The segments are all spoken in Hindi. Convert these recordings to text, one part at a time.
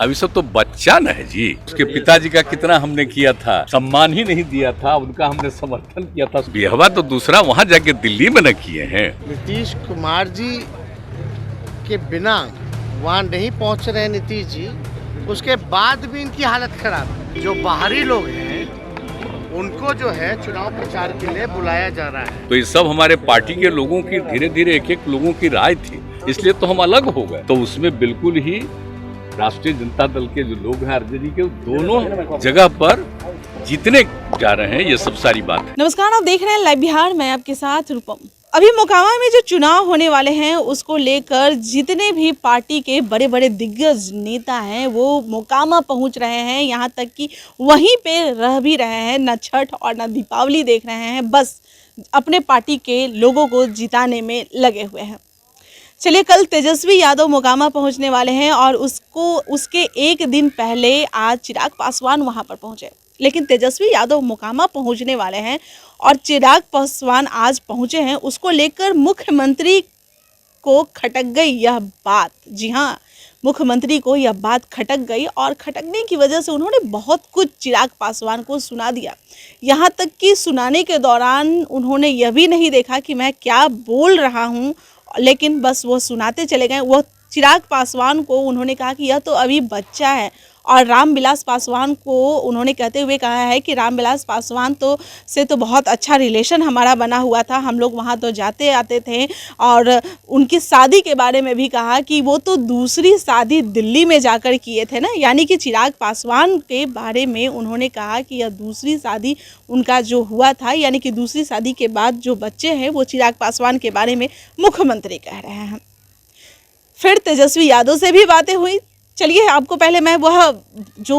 अभी सब तो बच्चा न है जी। उसके पिताजी का कितना हमने किया था, सम्मान ही नहीं दिया था, उनका हमने समर्थन किया था। बिहवा तो दूसरा वहाँ जाके दिल्ली में न किए हैं। नीतीश कुमार जी के बिना वहाँ नहीं पहुँच रहे नीतीश जी, उसके बाद भी इनकी हालत खराब है। जो बाहरी लोग हैं उनको जो है चुनाव प्रचार के लिए बुलाया जा रहा है। तो ये सब हमारे पार्टी के लोगों की धीरे धीरे एक एक लोगों की राय थी, इसलिए तो हम अलग हो गए। तो उसमें बिल्कुल ही राष्ट्रीय जनता दल के जो लोग हैं आरजेडी के, दोनों जगह पर जीतने जा रहे हैं। ये सब सारी बात है। नमस्कार, आप देख रहे हैं लाइव बिहार। मैं आपके साथ रूपम। अभी मोकामा में जो चुनाव होने वाले हैं उसको लेकर जितने भी पार्टी के बड़े बड़े दिग्गज नेता हैं वो मोकामा पहुंच रहे हैं। यहाँ तक कि वहीं पे रह भी रहे हैं, न छठ और न दीपावली देख रहे हैं, बस अपने पार्टी के लोगों को जिताने में लगे हुए हैं। चलिए, कल तेजस्वी यादव मोकामा पहुंचने वाले हैं और उसके एक दिन पहले आज चिराग पासवान वहां पर पहुंचे। लेकिन तेजस्वी यादव मोकामा पहुंचने वाले हैं और चिराग पासवान आज पहुंचे हैं, उसको लेकर मुख्यमंत्री को खटक गई यह बात। जी हाँ, मुख्यमंत्री को यह बात खटक गई और खटकने की वजह से उन्होंने बहुत कुछ चिराग पासवान को सुना दिया। यहाँ तक कि सुनाने के दौरान उन्होंने यह भी नहीं देखा कि मैं क्या बोल रहा हूँ, लेकिन बस वो सुनाते चले गए। वो चिराग पासवान को उन्होंने कहा कि यह तो अभी बच्चा है, और रामविलास पासवान को उन्होंने कहते हुए कहा है कि रामविलास पासवान से तो बहुत अच्छा रिलेशन हमारा बना हुआ था, हम लोग वहाँ तो जाते आते थे। और उनकी शादी के बारे में भी कहा कि वो तो दूसरी शादी दिल्ली में जाकर किए थे ना, यानी कि चिराग पासवान के बारे में उन्होंने कहा कि यह दूसरी शादी उनका जो हुआ था, यानी कि दूसरी शादी के बाद जो बच्चे हैं वो चिराग पासवान के बारे में मुख्यमंत्री कह रहे हैं। फिर तेजस्वी यादव से भी बातें हुई। चलिए, आपको पहले मैं वह जो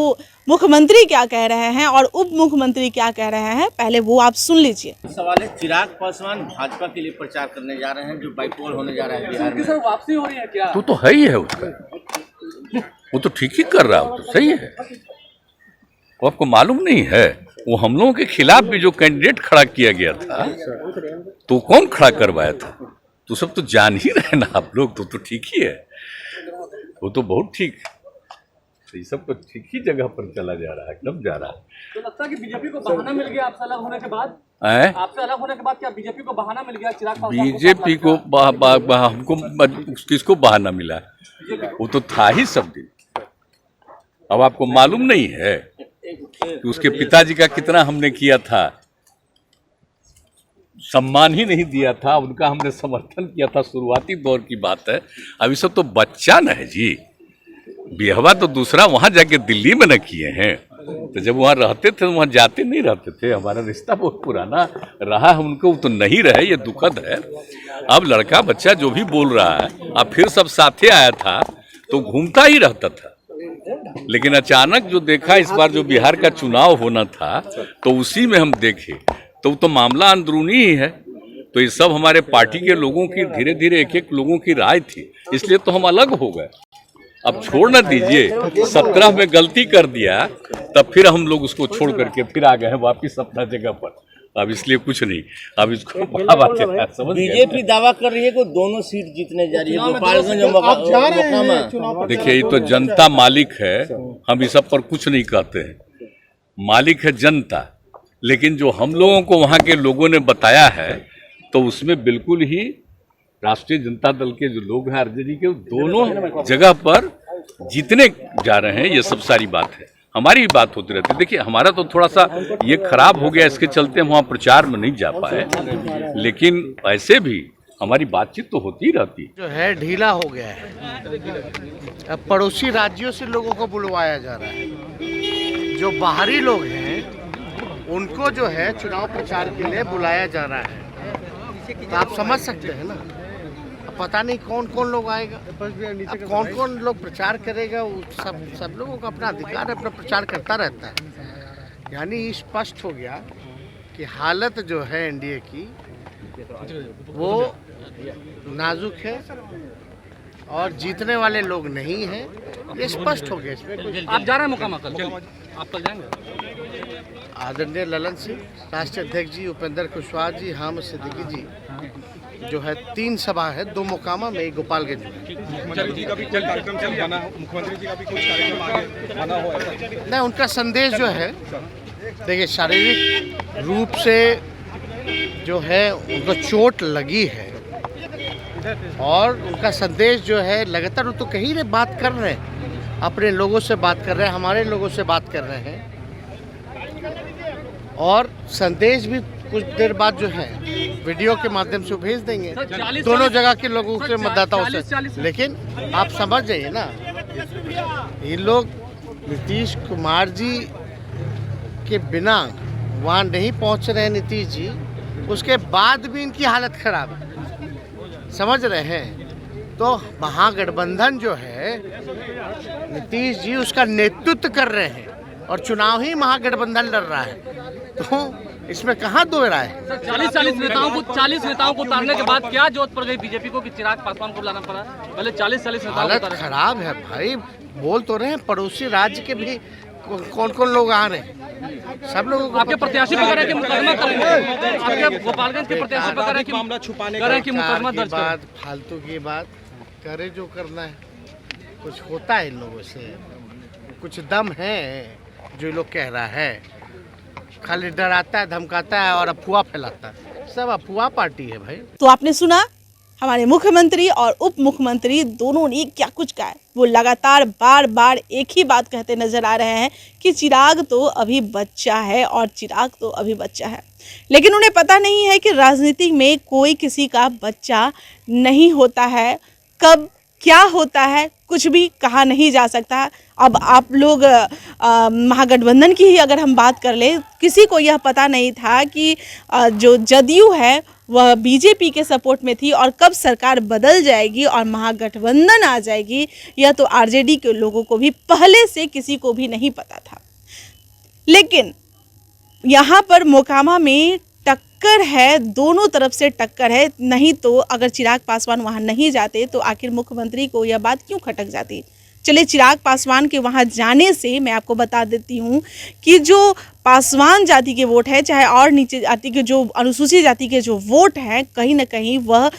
मुख्यमंत्री क्या कह रहे हैं और उप मुख्यमंत्री क्या कह रहे हैं, पहले वो आप सुन लीजिए। सवाल है, चिराग पासवान भाजपा के लिए प्रचार करने जा रहे हैं, जो बाइपोल होने जा रहा है बिहार में। सर, वापसी हो रही है क्या? तो है ही है उसका, वो तो ठीक ही कर रहा है, तो सही है। वो आपको मालूम नहीं है, वो हम लोगों के खिलाफ भी जो कैंडिडेट खड़ा किया गया था, तो कौन खड़ा करवाया था? तो सब तो जान ही रहे ना आप लोग। तो ठीक ही है, वो तो बहुत ठीक है। तो ये सब तो ठीक ही जगह पर चला जा रहा है, कब जा रहा है। तो लगता है कि बीजेपी को बहाना मिल गया आपसे अलग होने के बाद। आपसे अलग होने के बाद क्या बीजेपी को बहाना मिल गया? चिराग पासवान बीजेपी को हमको किसको बहाना मिला? वो तो था ही सब दिन। अब आपको मालूम नहीं है कि उसके पिताजी का कितना हमने किया था, सम्मान ही नहीं दिया था, उनका हमने समर्थन किया था। शुरुआती दौर की बात है। अभी सब तो बच्चा न है जी। बिहवा तो दूसरा वहां जाके दिल्ली में न किए हैं। तो जब वहां रहते थे वहां जाते नहीं रहते थे। हमारा रिश्ता बहुत पुराना रहा है, उनको तो नहीं रहे, ये दुखद है। अब लड़का बच्चा जो भी बोल रहा है, अब फिर सब साथे आया था तो घूमता ही रहता था। लेकिन अचानक जो देखा इस बार जो बिहार का चुनाव होना था, तो उसी में हम देखे तो मामला अंदरूनी ही है। तो ये सब हमारे पार्टी के लोगों की धीरे धीरे एक एक लोगों की राय थी, इसलिए तो हम अलग हो गए। अब छोड़ न दीजिए, 17 में गलती कर दिया, तब फिर हम लोग उसको छोड़ करके फिर आ गए हैं वापिस अपना जगह पर। अब इसलिए कुछ नहीं, अब इसको बीजेपी दावा कर रही है कि दोनों सीट जीतने जा रही है, गोपालगंज और मोकामा। देखिए, ये तो जनता मालिक है, हम इस सब पर कुछ नहीं कहते हैं। मालिक है जनता, लेकिन जो हम लोगों को वहाँ के लोगों ने बताया है, तो उसमें बिल्कुल ही राष्ट्रीय जनता दल के जो लोग हैं आरजेडी के, दोनों जगह पर जीतने जा रहे हैं। ये सब सारी बात है, हमारी भी बात होती रहती है। देखिए, हमारा तो थोड़ा सा ये खराब हो गया, इसके चलते हम वहाँ प्रचार में नहीं जा पाए, लेकिन ऐसे भी हमारी बातचीत तो होती रहती जो है ढीला हो गया है। अब पड़ोसी राज्यों से लोगों को बुलवाया जा रहा है। जो बाहरी लोग हैं उनको जो है चुनाव प्रचार के लिए बुलाया जा रहा है। तो आप समझ सकते हैं ना, अब पता नहीं कौन कौन लोग आएगा, अब कौन कौन लोग प्रचार करेगा। सब लोगों का अपना अधिकार है, अपना प्रचार करता रहता है। यानी स्पष्ट हो गया कि हालत जो है एनडीए की वो नाजुक है, और जीतने वाले लोग नहीं हैं, ये स्पष्ट हो गया। इसमें कुछ आप जा रहे हैं मोकामा कल? आप कल जाएंगे? आदरणीय ललन सिंह राष्ट्रीय अध्यक्ष जी, उपेंद्र कुशवाहा जी, हामिद सिद्दीकी जी, जो है 3 सभा है, 2 मोकामा में, 1 गोपालगंज में। मुख्यमंत्री जी का भी कुछ कार्यक्रम बना, मुख्यमंत्री जी का भी कुछ कार्यक्रम आगे बना हो ऐसा? नहीं, उनका संदेश जो है, देखिए शारीरिक रूप से जो है उनको चोट लगी है और उनका संदेश जो है लगातार वो तो कहीं नहीं बात कर रहे हैं, अपने लोगों से बात कर रहे हैं, हमारे लोगों से बात कर रहे हैं और संदेश भी कुछ देर बाद जो है वीडियो के माध्यम से भेज देंगे दोनों जगह के लोगों से, मतदाताओं से। लेकिन आप समझ जाइए ना, ये लोग नीतीश कुमार जी के बिना वहाँ नहीं पहुँच रहे हैं नीतीश जी, उसके बाद भी इनकी हालत खराब है, समझ रहे हैं। तो महागठबंधन जो है नीतीश जी उसका नेतृत्व कर रहे हैं और चुनाव ही महागठबंधन लड़ रहा है, तो इसमें कहाँ दो राय है। 40 नेताओं को उतारने के बाद क्या जरूरत पड़ गई बीजेपी को कि चिराग पासवान को लाना पड़ा? पहले 40 नेताओं को हालत उतारा। खराब है भाई, बोल तो रहे हैं पड़ोसी राज्य के भी कौन कौन लोग आ रहे हैं, सब लोगों को आपके प्रत्याशी पर कह रहे हैं कि मुकदमा दर्ज, आपके गोपालगंज के प्रत्याशी पर कह रहे हैं कि मामला छुपाने कह रहे हैं कि सरकार मुकदमा की दर्ज बात, फालतू की बात करे, जो करना है कुछ होता है इन लोगों से, कुछ दम है जो लोग कह रहा है, खाली डराता है, धमकाता है और अफवाह फैलाता है, सब अफवाह पार्टी है भाई। तो आपने सुना हमारे मुख्यमंत्री और उप मुख्यमंत्री दोनों ने क्या कुछ कहा है। वो लगातार बार बार एक ही बात कहते नजर आ रहे हैं कि चिराग तो अभी बच्चा है और चिराग तो अभी बच्चा है, लेकिन उन्हें पता नहीं है कि राजनीति में कोई किसी का बच्चा नहीं होता है। कब क्या होता है कुछ भी कहा नहीं जा सकता। अब आप लोग महागठबंधन की ही अगर हम बात कर ले, किसी को यह पता नहीं था कि जो जदयू है वह बीजेपी के सपोर्ट में थी और कब सरकार बदल जाएगी और महागठबंधन आ जाएगी, यह तो आरजेडी के लोगों को भी पहले से किसी को भी नहीं पता था। लेकिन यहाँ पर मोकामा में टक्कर है, दोनों तरफ से टक्कर है। नहीं तो अगर चिराग पासवान वहाँ नहीं जाते तो आखिर मुख्यमंत्री को यह बात क्यों खटक जाती। चलिए, चिराग पासवान के वहाँ जाने से मैं आपको बता देती हूँ कि जो पासवान जाति के वोट है, चाहे और नीचे जाति के जो अनुसूचित जाति के जो वोट हैं, कहीं ना कहीं वह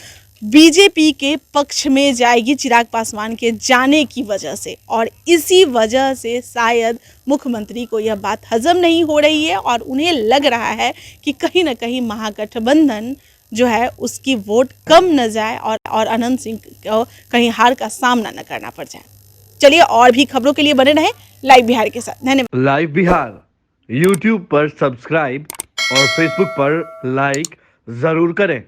बीजेपी के पक्ष में जाएगी चिराग पासवान के जाने की वजह से। और इसी वजह से शायद मुख्यमंत्री को यह बात हजम नहीं हो रही है और उन्हें लग रहा है कि कहीं ना कहीं महागठबंधन जो है उसकी वोट कम न जाए और अनंत सिंह को कहीं हार का सामना न करना पड़ जाए। चलिए, और भी खबरों के लिए बने रहें लाइव बिहार के साथ। धन्यवाद। लाइव बिहार यूट्यूब पर सब्सक्राइब और फेसबुक पर लाइक जरूर करें।